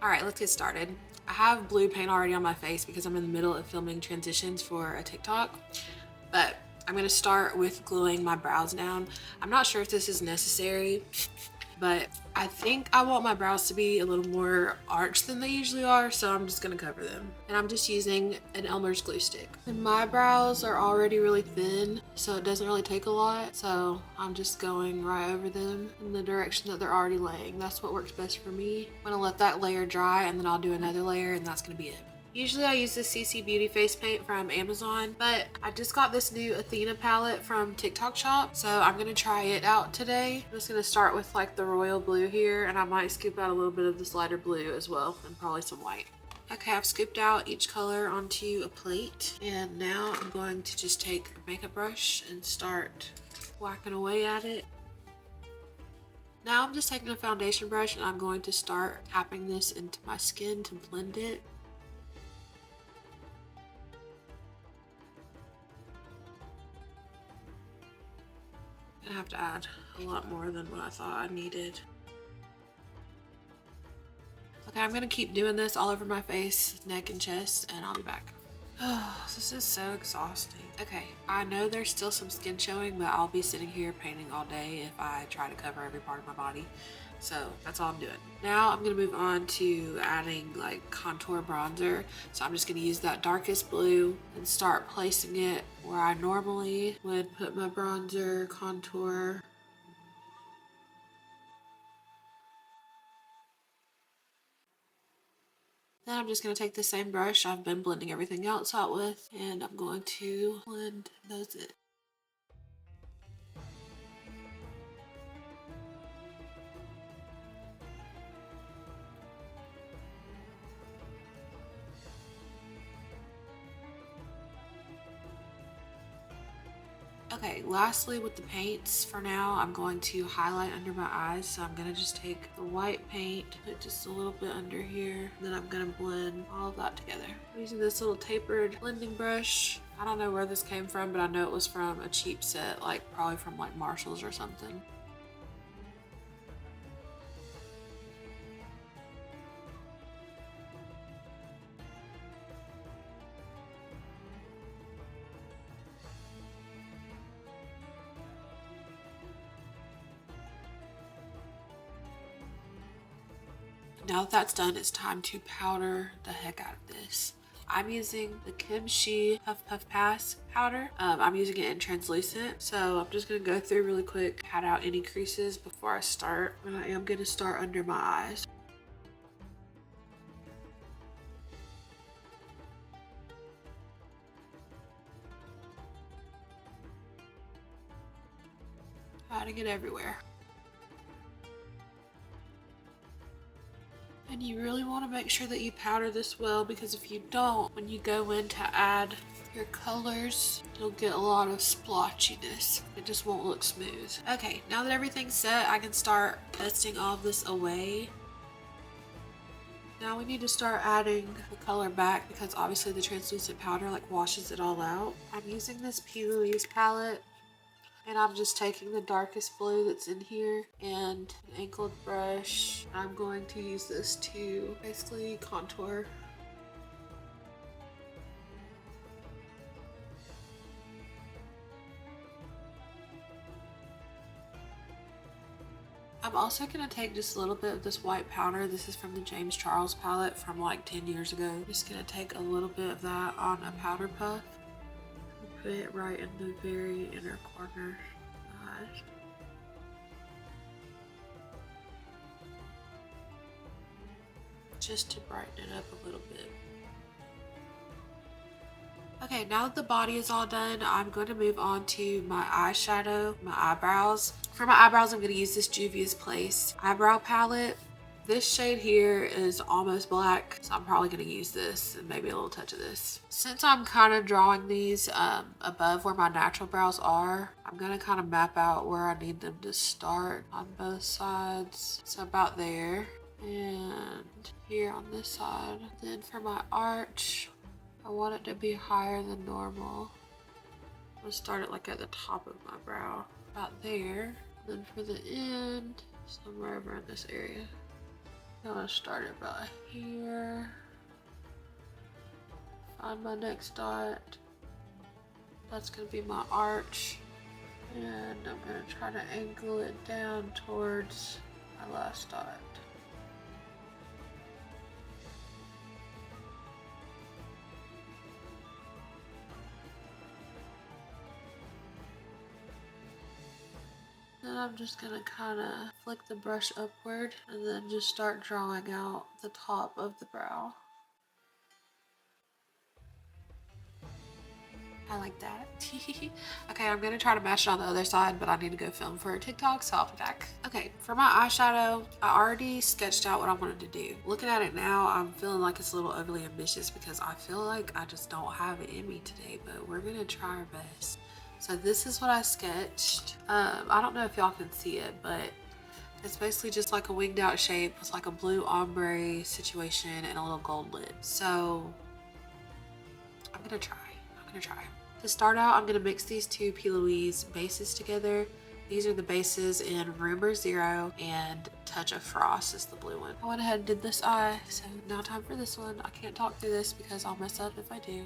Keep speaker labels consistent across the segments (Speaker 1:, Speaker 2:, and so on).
Speaker 1: All right, let's get started. I have blue paint already on my face because I'm in the middle of filming transitions for a TikTok, but I'm gonna start with gluing my brows down. I'm not sure if this is necessary, but I think I want my brows to be a little more arched than they usually are, so I'm just gonna cover them. And I'm just using an Elmer's glue stick. And my brows are already really thin, so it doesn't really take a lot. So I'm just going right over them in the direction that they're already laying. That's what works best for me. I'm gonna let that layer dry and then I'll do another layer and that's gonna be it. Usually I use the CC Beauty face paint from Amazon, but I just got this new Athena palette from TikTok shop, so I'm gonna try it out today. I'm just gonna start with like the royal blue here, and I might scoop out a little bit of this lighter blue as well, and probably some white. Okay, I've scooped out each color onto a plate, and now I'm going to just take a makeup brush and start whacking away at it. Now I'm just taking a foundation brush and I'm going to start tapping this into my skin to blend it. I have to add a lot more than what I thought I needed. Okay, I'm gonna keep doing this all over my face, neck, and chest, and I'll be back. Oh, this is so exhausting. Okay, I know there's still some skin showing, but I'll be sitting here painting all day if I try to cover every part of my body. So that's all I'm doing. Now I'm gonna move on to adding like contour bronzer. So I'm just gonna use that darkest blue and start placing it where I normally would put my bronzer contour. Then I'm just going to take the same brush I've been blending everything else out with, and I'm going to blend those in. Okay, lastly with the paints, for now I'm going to highlight under my eyes, so I'm going to just take the white paint, put just a little bit under here, and then I'm going to blend all of that together. I'm using this little tapered blending brush. I don't know where this came from, but I know it was from a cheap set, like probably from like Marshall's or something. Now that that's done, it's time to powder the heck out of this. I'm using the Kimchi Puff Puff Pass powder. I'm using it in translucent, so I'm just gonna go through really quick, pat out any creases before I start. And I am gonna start under my eyes. Patting it everywhere. And you really want to make sure that you powder this well, because if you don't, when you go in to add your colors, you'll get a lot of splotchiness. It just won't look smooth. Okay, now that everything's set, I can start dusting all of this away. Now we need to start adding the color back because obviously the translucent powder like washes it all out. I'm using this P. Louise palette. And I'm just taking the darkest blue that's in here and an angled brush. I'm going to use this to basically contour. I'm also going to take just a little bit of this white powder. This is from the James Charles palette from like 10 years ago. I'm just going to take a little bit of that on a powder puff. Put it right in the very inner corner. Just to brighten it up a little bit. Okay, now that the body is all done, I'm going to move on to my eyeshadow, my eyebrows. For my eyebrows, I'm going to use this Juvia's Place eyebrow palette. This shade here is almost black, so I'm probably going to use this and maybe a little touch of this. Since I'm kind of drawing these above where my natural brows are, I'm going to kind of map out where I need them to start on both sides. So about there and here on this side. Then for my arch, I want it to be higher than normal. I'm going to start it like at the top of my brow, about there. Then for the end, somewhere over in this area. I'm gonna start it right here. Find my next dot. That's gonna be my arch. And I'm gonna try to angle it down towards my last dot. Then I'm just gonna kind of flick the brush upward and then just start drawing out the top of the brow. I like that. Okay, I'm gonna try to match it on the other side, but I need to go film for a TikTok, so I'll be back. Okay, for my eyeshadow, I already sketched out what I wanted to do. Looking at it now, I'm feeling like it's a little overly ambitious because I feel like I just don't have it in me today, but we're gonna try our best. So this is what I sketched. I don't know if y'all can see it, but it's basically just like a winged out shape. It's like a blue ombre situation and a little gold lid. So I'm gonna try. To start out, I'm gonna mix these two P. Louise bases together. These are the bases in Rumor Zero and Touch of Frost is the blue one. I went ahead and did this eye, so now time for this one. I can't talk through this because I'll mess up if I do.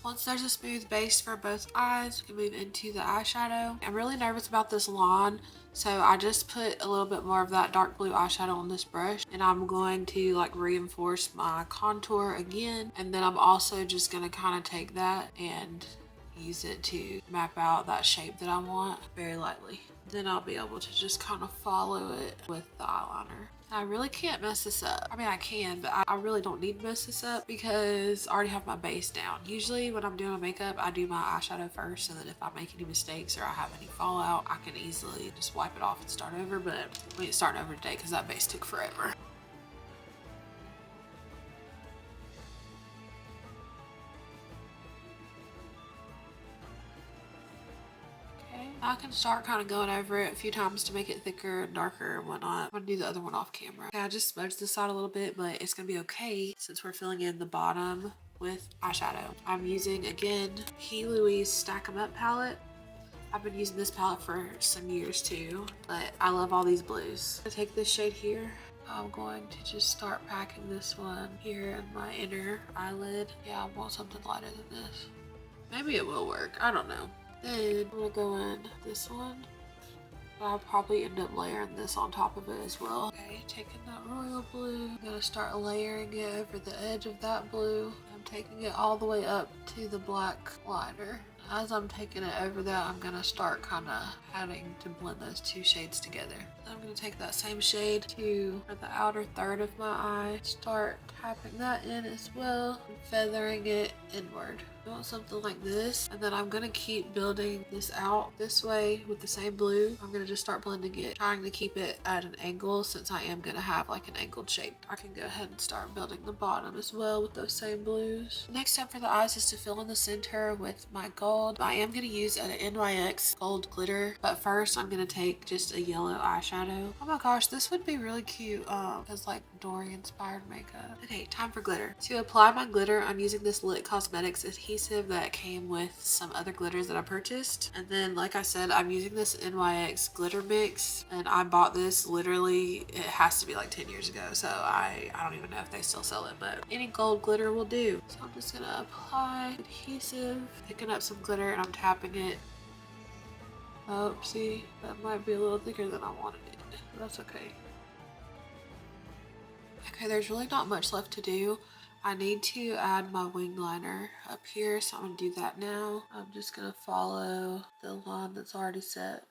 Speaker 1: Once there's a smooth base for both eyes, we can move into the eyeshadow. I'm really nervous about this lawn, so I just put a little bit more of that dark blue eyeshadow on this brush, and I'm going to like reinforce my contour again, and then I'm also just going to kind of take that and use it to map out that shape that I want very lightly. Then I'll be able to just kind of follow it with the eyeliner. I really can't mess this up. I mean, I can, but I really don't need to mess this up because I already have my base down. Usually when I'm doing my makeup, I do my eyeshadow first so that if I make any mistakes or I have any fallout, I can easily just wipe it off and start over, but we ain't starting over today because that base took forever. I can start kind of going over it a few times to make it thicker and darker and whatnot. I'm gonna do the other one off camera. Okay, I just smudged this side a little bit, but it's gonna be okay since we're filling in the bottom with eyeshadow. I'm using, again, P. Louise Stack 'em Up palette. I've been using this palette for some years too, but I love all these blues. I'm gonna take this shade here. I'm going to just start packing this one here in my inner eyelid. Yeah, I want something lighter than this. Maybe it will work, I don't know. Then I'm gonna go in this one. I'll probably end up layering this on top of it as well. Okay, taking that royal blue, I'm gonna start layering it over the edge of that blue. I'm taking it all the way up to the black liner. As I'm taking it over that, I'm gonna start kind of having to blend those two shades together. I'm gonna take that same shade to the outer third of my eye, start tapping that in as well, and feathering it inward. I want something like this, and then I'm gonna keep building this out this way with the same blue. I'm gonna just start blending it, trying to keep it at an angle since I am gonna have like an angled shape. I can go ahead and start building the bottom as well with those same blues. Next step for the eyes is to fill in the center with my gold. I am gonna use an NYX gold glitter, but first I'm gonna take just a yellow eyeshadow. Oh my gosh, this would be really cute as like Dory inspired makeup. Okay, time for glitter. To apply my glitter, I'm using this Lit Cosmetics adhesive that came with some other glitters that I purchased. And then, like I said, I'm using this NYX glitter mix, and I bought this literally, it has to be like 10 years ago, so I don't even know if they still sell it, but any gold glitter will do. So I'm just gonna apply adhesive, picking up some glitter, and I'm tapping it. Oh, see, that might be a little thicker than I wanted it, but that's okay. Okay, there's really not much left to do. I need to add my wing liner up here, so I'm gonna do that now. I'm just gonna follow the line that's already set.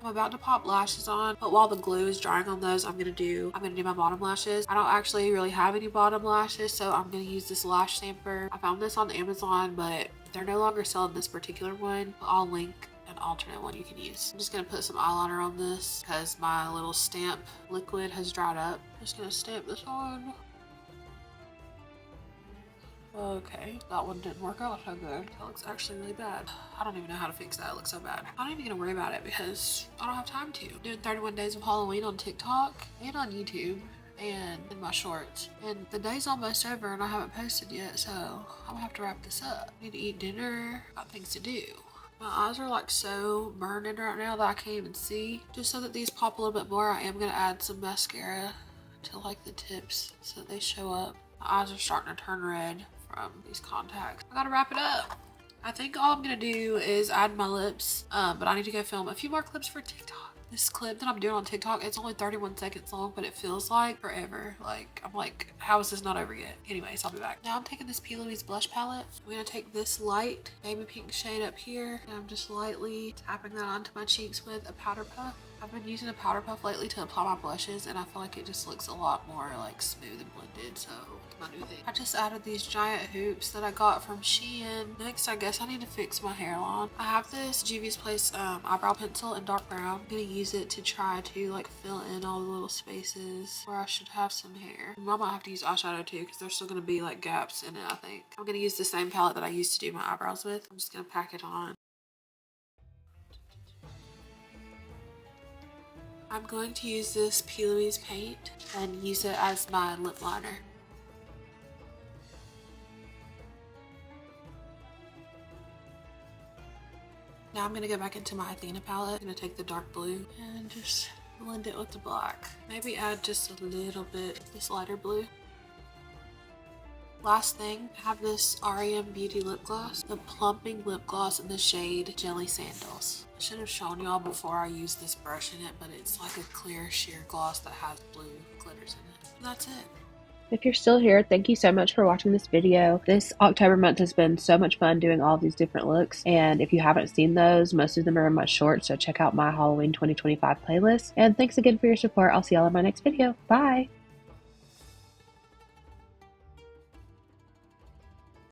Speaker 1: I'm about to pop lashes on, but while the glue is drying on those, I'm gonna do my bottom lashes. I don't actually really have any bottom lashes, so I'm gonna use this lash stamper. I found this on Amazon, but they're no longer selling this particular one. I'll link an alternate one you can use. I'm just gonna put some eyeliner on this because my little stamp liquid has dried up. I'm just gonna stamp this on. Okay, that one didn't work out so good. That looks actually really bad. I don't even know how to fix that. It looks so bad. I'm not even gonna worry about it because I don't have time to. I'm doing 31 days of Halloween on TikTok and on YouTube and in my shorts. And the day's almost over and I haven't posted yet, so I'm gonna have to wrap this up. I need to eat dinner. Got things to do. My eyes are like so burning right now that I can't even see. Just so that these pop a little bit more, I am gonna add some mascara to like the tips so that they show up. My eyes are starting to turn red from these contacts. I gotta wrap it up. I think all I'm gonna do is add my lips, but I need to go film a few more clips for TikTok. This clip that I'm doing on TikTok, it's only 31 seconds long, but it feels like forever. Like, I'm like, how is this not over yet? Anyways, I'll be back. Now I'm taking this P. Louise blush palette. I'm gonna take this light baby pink shade up here, and I'm just lightly tapping that onto my cheeks with a powder puff. I've been using a powder puff lately to apply my blushes, and I feel like it just looks a lot more like smooth and blended, so it's my new thing. I just added these giant hoops that I got from Shein. Next, I guess I need to fix my hairline. I have this Juvia's Place eyebrow pencil in dark brown. I'm gonna use it to try to like fill in all the little spaces where I should have some hair. I might have to use eyeshadow too because there's still gonna be like gaps in it, I think. I'm gonna use the same palette that I used to do my eyebrows with. I'm just gonna pack it on. I'm going to use this P. Louise paint and use it as my lip liner. Now I'm going to go back into my Athena palette. I'm going to take the dark blue and just blend it with the black. Maybe add just a little bit of this lighter blue. Last thing, I have this REM Beauty lip gloss, the plumping lip gloss in the shade Jelly Sandals. I should have shown y'all before I used this brush in it, but it's like a clear sheer gloss that has blue glitters in it. And that's it.
Speaker 2: If you're still here, thank you so much for watching this video. This October month has been so much fun doing all these different looks, and if you haven't seen those, most of them are in my shorts, so check out my Halloween 2025 playlist. And thanks again for your support. I'll see y'all in my next video. Bye!